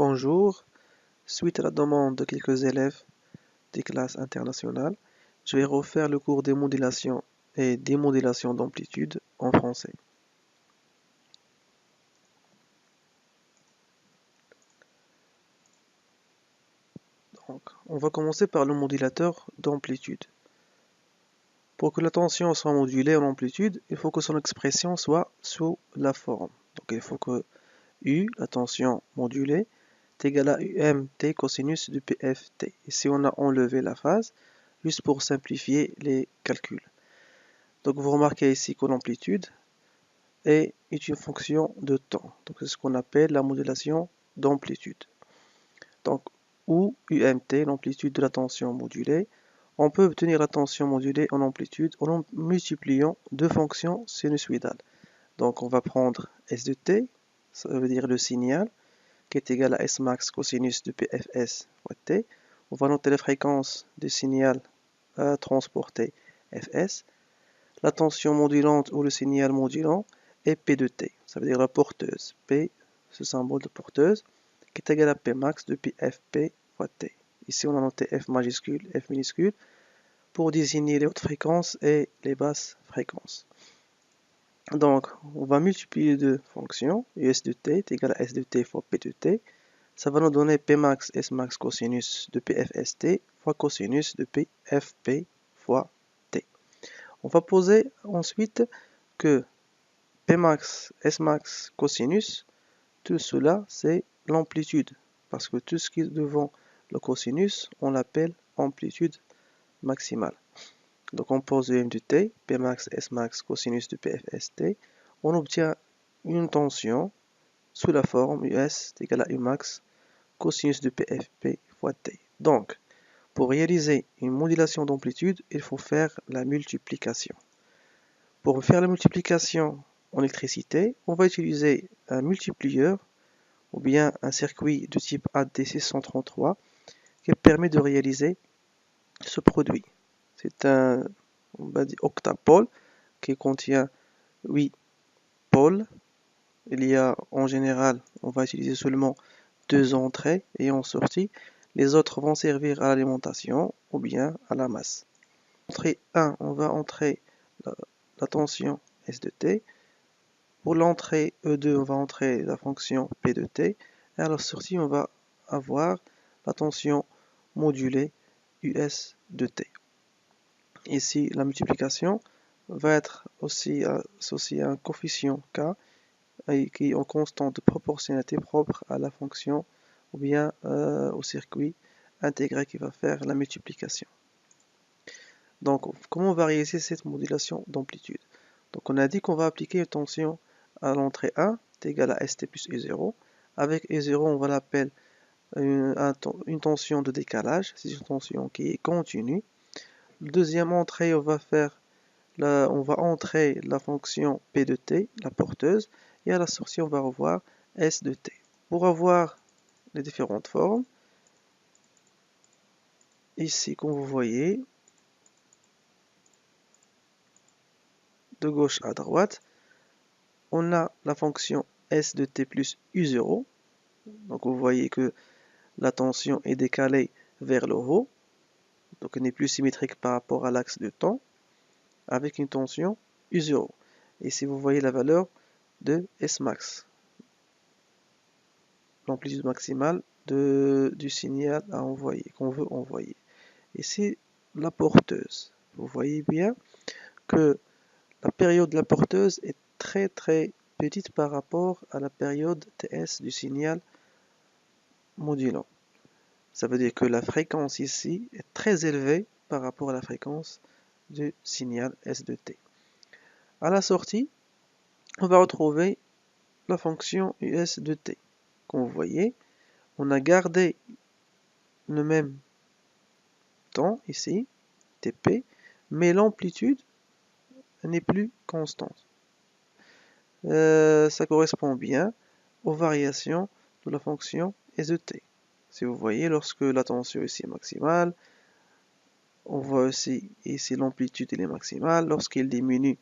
Bonjour, suite à la demande de quelques élèves des classes internationales, je vais refaire le cours des modulations et démodulation d'amplitude en français. Donc, on va commencer par le modulateur d'amplitude. Pour que la tension soit modulée en amplitude, il faut que son expression soit sous la forme. Donc il faut que U, la tension modulée, est égale à UMT cosinus de PFT. Ici on a enlevé la phase, juste pour simplifier les calculs. Donc vous remarquez ici que l'amplitude est une fonction de temps. Donc c'est ce qu'on appelle la modulation d'amplitude. Donc où UMT, l'amplitude de la tension modulée, on peut obtenir la tension modulée en amplitude en multipliant deux fonctions sinusoïdales. Donc on va prendre S de t, ça veut dire le signal, qui est égal à S max cosinus de PFS fois t. On va noter la fréquence du signal transporté Fs. La tension modulante ou le signal modulant est P de t, ça veut dire la porteuse. P, ce symbole de porteuse, qui est égal à P max de PFP fois t. Ici on a noté F majuscule, F minuscule, pour désigner les hautes fréquences et les basses fréquences. Donc, on va multiplier deux fonctions, US de t est égal à S de t fois P de t. Ça va nous donner P max S max cosinus de PFST fois cosinus de PFP fois t. On va poser ensuite que P max S max cosinus, tout cela c'est l'amplitude, parce que tout ce qui est devant le cosinus, on l'appelle amplitude maximale. Donc on pose M de t, P max S max cosinus de PFST, on obtient une tension sous la forme US est égal à U max cosinus de PFP fois t. Donc, pour réaliser une modulation d'amplitude, il faut faire la multiplication. Pour faire la multiplication en électricité, on va utiliser un multiplieur ou bien un circuit de type AD633 qui permet de réaliser ce produit. C'est un octapole qui contient 8 pôles. Il y a en général, on va utiliser seulement 2 entrées et en sortie. Les autres vont servir à l'alimentation ou bien à la masse. Entrée 1, on va entrer la tension S de t. Pour l'entrée E2, on va entrer la fonction P de t. Et à la sortie, on va avoir la tension modulée US de t. Ici, la multiplication va être aussi associée à un coefficient K qui est en constante de proportionnalité propre à la fonction ou bien au circuit intégré qui va faire la multiplication. Donc, comment on va réaliser cette modulation d'amplitude? Donc, on a dit qu'on va appliquer une tension à l'entrée 1 est égale à St plus E0. Avec E0, on va l'appeler une tension de décalage. C'est une tension qui est continue. La deuxième entrée, on va entrer la fonction P de t, la porteuse, et à la sortie, on va revoir S de t. Pour avoir les différentes formes, ici, comme vous voyez, de gauche à droite, on a la fonction S de t plus U0. Donc vous voyez que la tension est décalée vers le haut, donc elle n'est plus symétrique par rapport à l'axe de temps, avec une tension U0. Ici vous voyez la valeur de S max, l'amplitude maximale du signal à envoyer, qu'on veut envoyer. Ici la porteuse. Vous voyez bien que la période de la porteuse est très petite par rapport à la période TS du signal modulant. Ça veut dire que la fréquence ici est très élevée par rapport à la fréquence du signal S de t. À la sortie, on va retrouver la fonction US de t. Comme vous voyez, on a gardé le même temps ici, Tp, mais l'amplitude n'est plus constante. Ça correspond bien aux variations de la fonction S de t. Si vous voyez, lorsque la tension ici est maximale, on voit aussi ici l'amplitude est maximale. Lorsqu'il diminue,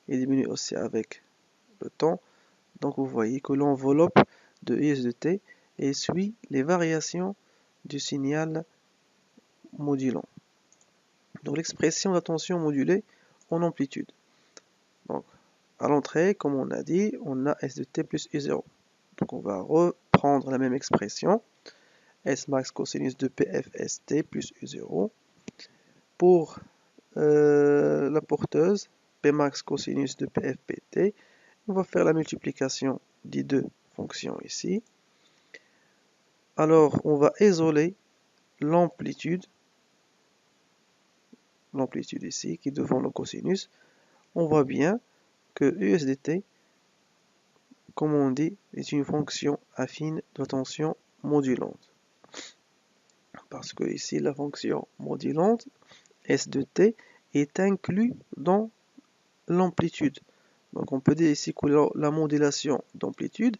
il diminue aussi avec le temps. Donc vous voyez que l'enveloppe de US de t et suit les variations du signal modulant. Donc l'expression de la tension modulée en amplitude. Donc à l'entrée, comme on a dit, on a S de t plus U0. Donc on va reprendre la même expression, S max cosinus de PFST plus U0. Pour la porteuse, P max cosinus de PFPT, on va faire la multiplication des deux fonctions ici. Alors on va isoler l'amplitude ici qui est devant le cosinus. On voit bien que US de t, comme on dit, est une fonction affine de la tension modulante. Parce que ici la fonction modulante S de t est inclus dans l'amplitude. Donc on peut dire ici que la modulation d'amplitude,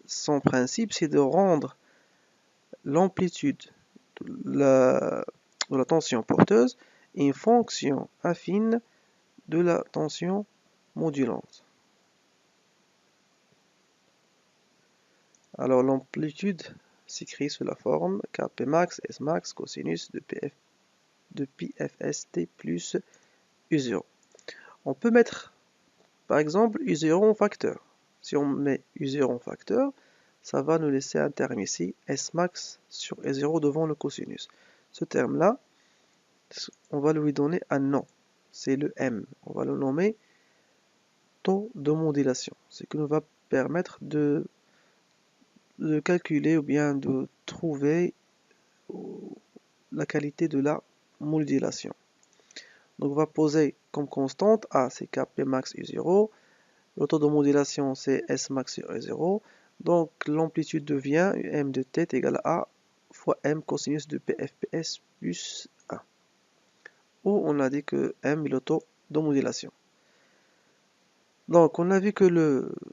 son principe c'est de rendre l'amplitude de la tension porteuse une fonction affine de la tension modulante. Alors l'amplitude s'écrit sous la forme Kp max S max cosinus de PFST plus U0. On peut mettre par exemple U0 en facteur. Si on met U0 en facteur, ça va nous laisser un terme ici, S max sur S0 devant le cosinus. Ce terme-là, on va lui donner un nom, c'est le M. On va le nommer taux de modulation, ce qui nous va permettre de calculer ou bien de trouver la qualité de la modulation. Donc on va poser comme constante A, c'est Kp max U0, le taux de modulation c'est S max sur U0, donc l'amplitude devient M de t est égal à A fois M cosinus de PFPS plus 1, où on a dit que M est le taux de modulation. Donc on a vu que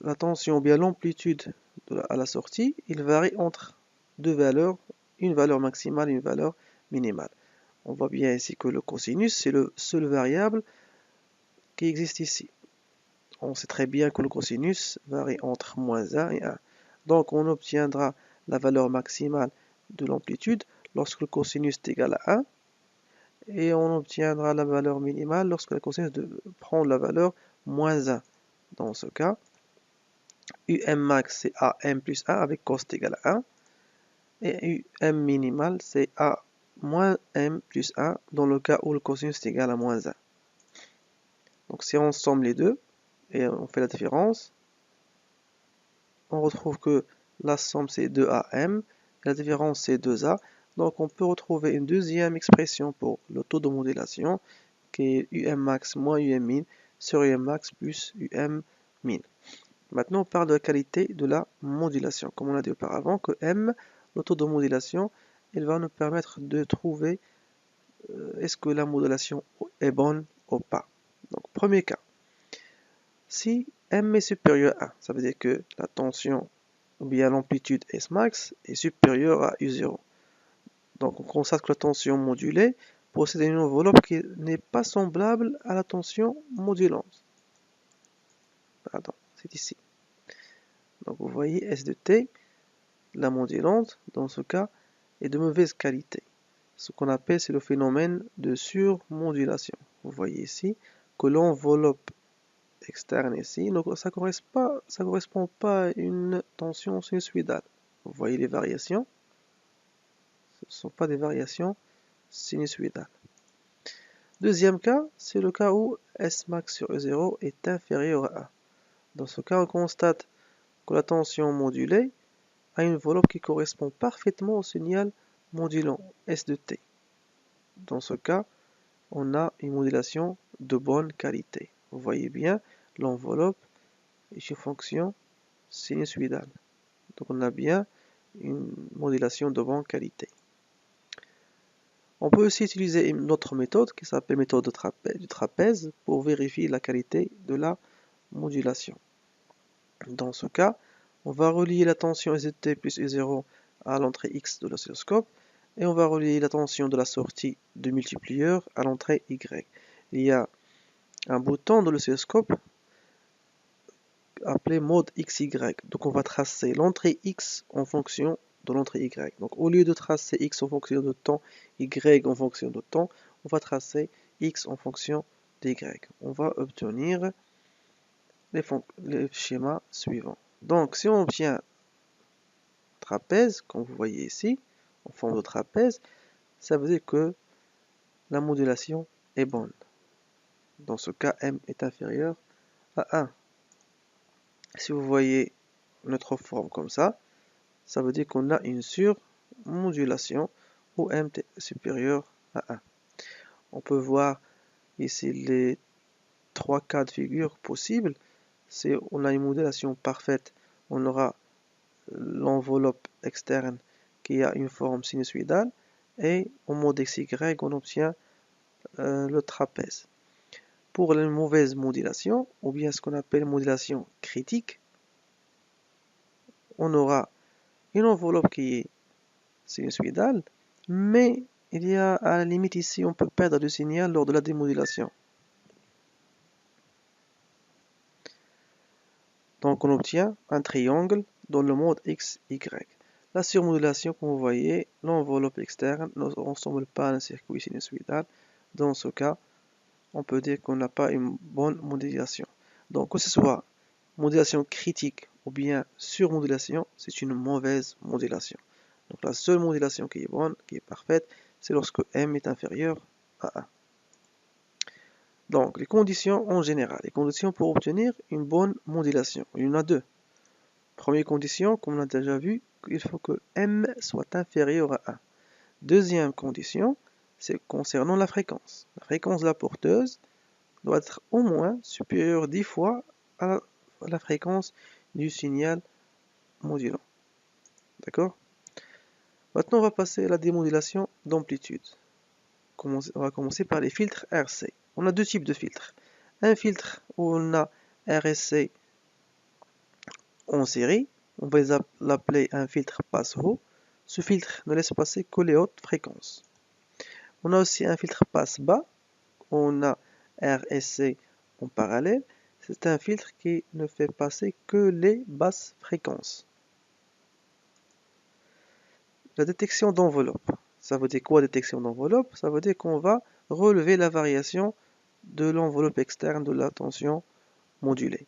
la tension ou bien l'amplitude à la sortie, il varie entre deux valeurs, une valeur maximale et une valeur minimale. On voit bien ici que le cosinus, c'est le seul variable qui existe ici. On sait très bien que le cosinus varie entre moins 1 et 1. Donc on obtiendra la valeur maximale de l'amplitude lorsque le cosinus est égal à 1. Et on obtiendra la valeur minimale lorsque le cosinus prend la valeur moins 1. Dans ce cas, UM max c'est AM plus 1 avec cos égal à 1. Et UM minimal c'est A moins M plus 1 dans le cas où le cosinus est égal à moins 1. Donc si on somme les deux et on fait la différence, on retrouve que la somme c'est 2AM, la différence c'est 2A. Donc on peut retrouver une deuxième expression pour le taux de modulation qui est UM max moins UM min sur UM max plus UM min. Maintenant on parle de la qualité de la modulation. Comme on a dit auparavant que M, le taux de modulation, il va nous permettre de trouver est-ce que la modulation est bonne ou pas. Donc premier cas, si M est supérieur à 1, ça veut dire que la tension ou bien l'amplitude S max est supérieure à U0. Donc on constate que la tension modulée possède une enveloppe qui n'est pas semblable à la tension modulante. Pardon, c'est ici. Donc vous voyez S de t, la modulante, dans ce cas, est de mauvaise qualité. Ce qu'on appelle, c'est le phénomène de surmodulation. Vous voyez ici que l'enveloppe externe ici, donc ça correspond pas à une tension sinusoïdale. Vous voyez les variations, ce ne sont pas des variations sinusoïdales. Deuxième cas, c'est le cas où S max sur E0 est inférieur à 1. Dans ce cas, on constate que la tension modulée a une enveloppe qui correspond parfaitement au signal modulant S de t. Dans ce cas, on a une modulation de bonne qualité. Vous voyez bien, l'enveloppe est une fonction sinusoïdale. Donc on a bien une modulation de bonne qualité. On peut aussi utiliser une autre méthode qui s'appelle méthode du trapèze pour vérifier la qualité de la modulation. Dans ce cas, on va relier la tension ST plus U0 à l'entrée X de l'oscilloscope et on va relier la tension de la sortie du multiplieur à l'entrée Y. Il y a un bouton de l'oscilloscope appelé mode XY. Donc on va tracer l'entrée X en fonction de l'entrée Y. Donc au lieu de tracer X en fonction de temps, Y en fonction de temps, on va tracer X en fonction d'Y. On va obtenir les schémas suivants. Donc si on obtient trapèze, comme vous voyez ici, en forme de trapèze, ça veut dire que la modulation est bonne. Dans ce cas, M est inférieur à 1. Si vous voyez notre forme comme ça veut dire qu'on a une surmodulation où M est supérieur à 1. On peut voir ici les 3 cas de figure possibles. Si on a une modulation parfaite, on aura l'enveloppe externe qui a une forme sinusoïdale, et au mode XY, on obtient le trapèze. Pour les mauvaises modulations, ou bien ce qu'on appelle modulation critique, on aura une enveloppe qui est sinusoïdale, mais il y a à la limite ici, on peut perdre le signal lors de la démodulation. Donc on obtient un triangle dans le mode XY. La surmodulation, comme vous voyez, l'enveloppe externe ne ressemble pas à un circuit sinusoïdal. Dans ce cas, on peut dire qu'on n'a pas une bonne modulation. Donc que ce soit modulation critique ou bien surmodulation, c'est une mauvaise modulation. Donc la seule modulation qui est bonne, qui est parfaite, c'est lorsque M est inférieur à 1. Donc les conditions en général, les conditions pour obtenir une bonne modulation, il y en a deux. Première condition, comme on a déjà vu, il faut que M soit inférieur à 1. Deuxième condition, c'est concernant la fréquence. La fréquence de la porteuse doit être au moins supérieure 10 fois à la fréquence du signal modulant. D'accord? Maintenant, on va passer à la démodulation d'amplitude. On va commencer par les filtres RC. On a deux types de filtres. Un filtre où on a RC en série, on va l'appeler un filtre passe-haut. Ce filtre ne laisse passer que les hautes fréquences. On a aussi un filtre passe-bas, on a RSC en parallèle. C'est un filtre qui ne fait passer que les basses fréquences. La détection d'enveloppe. Ça veut dire quoi, détection d'enveloppe? Ça veut dire qu'on va relever la variation de l'enveloppe externe de la tension modulée.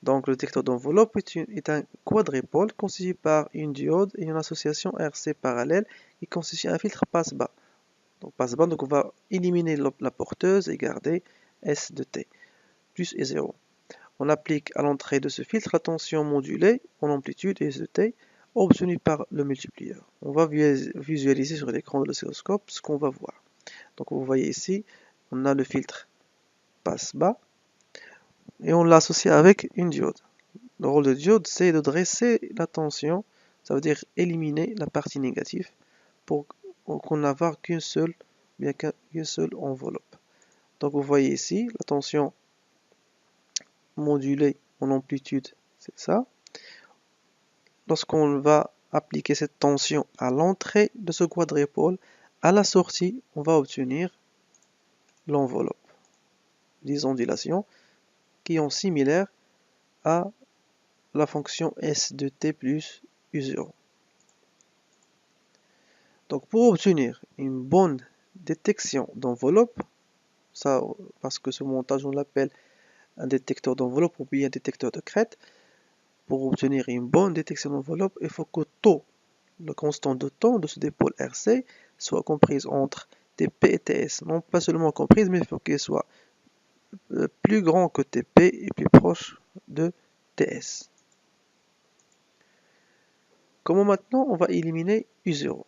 Donc le détecteur d'enveloppe est un quadripôle constitué par une diode et une association RC parallèle qui constitue un filtre passe-bas. Donc passe-bas, donc on va éliminer la porteuse et garder S de T, plus et 0. On applique à l'entrée de ce filtre la tension modulée en amplitude S de T obtenue par le multiplieur. On va visualiser sur l'écran de l'oscilloscope ce qu'on va voir. Donc vous voyez ici, on a le filtre passe-bas et on l'associe avec une diode. Le rôle de diode, c'est de dresser la tension, ça veut dire éliminer la partie négative pour qu'on n'avoir qu'une seule enveloppe. Donc vous voyez ici, la tension modulée en amplitude, c'est ça. Lorsqu'on va appliquer cette tension à l'entrée de ce quadripôle, à la sortie, on va obtenir l'enveloppe, les ondulations qui sont similaires à la fonction S de T plus U0. Donc pour obtenir une bonne détection d'enveloppe, ça parce que ce montage on l'appelle un détecteur d'enveloppe ou bien un détecteur de crête, pour obtenir une bonne détection d'enveloppe, il faut que taux, la constante de temps de ce dipôle RC, soit comprise entre TP et TS. Non pas seulement comprise, mais il faut qu'elle soit plus grand que TP et plus proche de TS. Comment maintenant on va éliminer U0,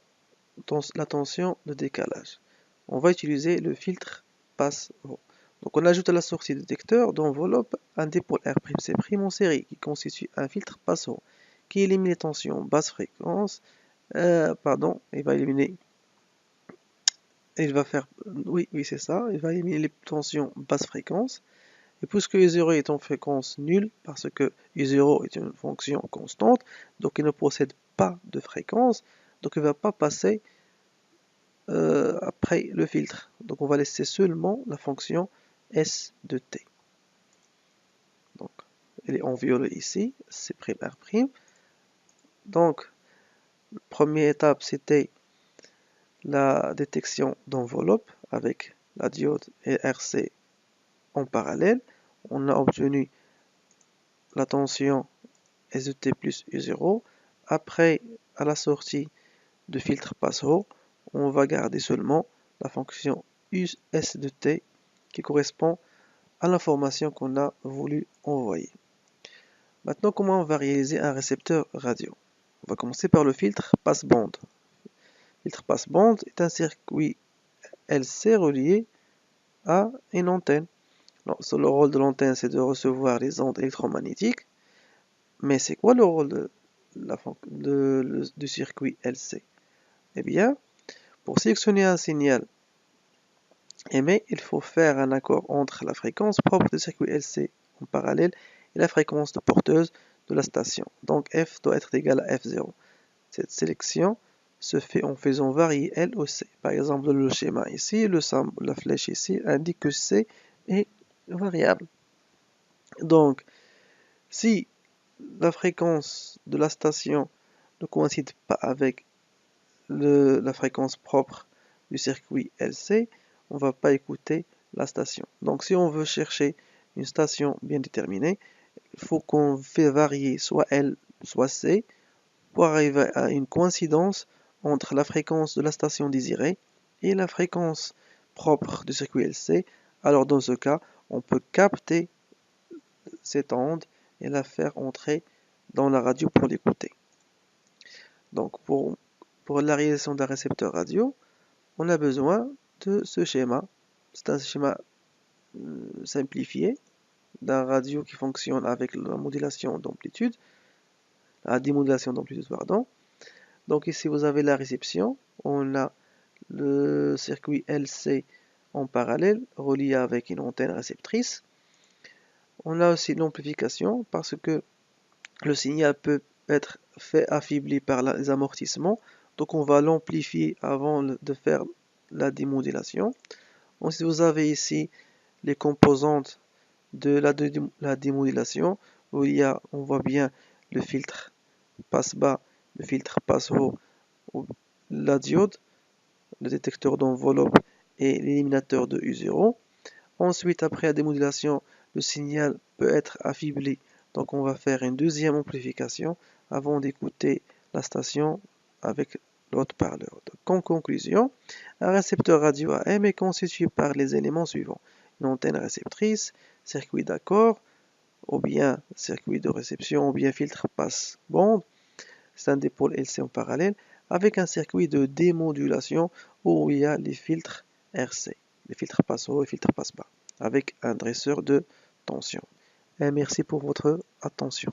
la tension de décalage? On va utiliser le filtre passe-haut. Donc on ajoute à la sortie détecteur d'enveloppe un dipôle R'C' en série qui constitue un filtre passe-haut qui élimine les tensions basse fréquence. Il va éliminer. Il va faire. Oui, c'est ça. Il va éliminer les tensions basse fréquence. Et puisque U0 est en fréquence nulle, parce que U0 est une fonction constante, donc il ne possède pas de fréquence, donc il ne va pas passer après le filtre. Donc on va laisser seulement la fonction S de T. Donc elle est en violet ici, C''R'. Donc, la première étape, c'était la détection d'enveloppe avec la diode et RC en parallèle. On a obtenu la tension SDT plus U0. Après, à la sortie de filtre passe-haut, on va garder seulement la fonction US de T qui correspond à l'information qu'on a voulu envoyer. Maintenant, comment on va réaliser un récepteur radio? On va commencer par le filtre passe-bande. Le filtre passe-bande est un circuit LC relié à une antenne. Le rôle de l'antenne, c'est de recevoir les ondes électromagnétiques. Mais c'est quoi le rôle du circuit LC? Eh bien, pour sélectionner un signal émet, il faut faire un accord entre la fréquence propre du circuit LC en parallèle et la fréquence de porteuse de la station. Donc F doit être égal à F0. Cette sélection se fait en faisant varier L au C. Par exemple, le schéma ici, la flèche ici indique que C est variable. Donc, si la fréquence de la station ne coïncide pas avec la fréquence propre du circuit LC, on ne va pas écouter la station. Donc si on veut chercher une station bien déterminée, il faut qu'on fait varier soit L, soit C pour arriver à une coïncidence entre la fréquence de la station désirée et la fréquence propre du circuit LC. Alors dans ce cas, on peut capter cette onde et la faire entrer dans la radio pour l'écouter. Donc pour la réalisation d'un récepteur radio, on a besoin de ce schéma. C'est un schéma simplifié d'un radio qui fonctionne avec la modulation d'amplitude, la démodulation d'amplitude, pardon. Donc ici vous avez la réception, on a le circuit LC en parallèle relié avec une antenne réceptrice. On a aussi l'amplification parce que le signal peut être fait affaibli par les amortissements. Donc on va l'amplifier avant de faire la démodulation. Ensuite vous avez ici les composantes de la démodulation où on voit bien le filtre passe-bas, le filtre passe-haut, la diode, le détecteur d'enveloppe et l'éliminateur de U0. Ensuite, après la démodulation, le signal peut être affaibli. Donc on va faire une deuxième amplification avant d'écouter la station avec l'haut-parleur. En conclusion, un récepteur radio AM est constitué par les éléments suivants: une antenne réceptrice, circuit d'accord, ou bien circuit de réception, ou bien filtre passe-bande, c'est un dipôle LC en parallèle, avec un circuit de démodulation où il y a les filtres RC, les filtres passe-haut et filtres passe-bas, avec un dresseur de tension. Et merci pour votre attention.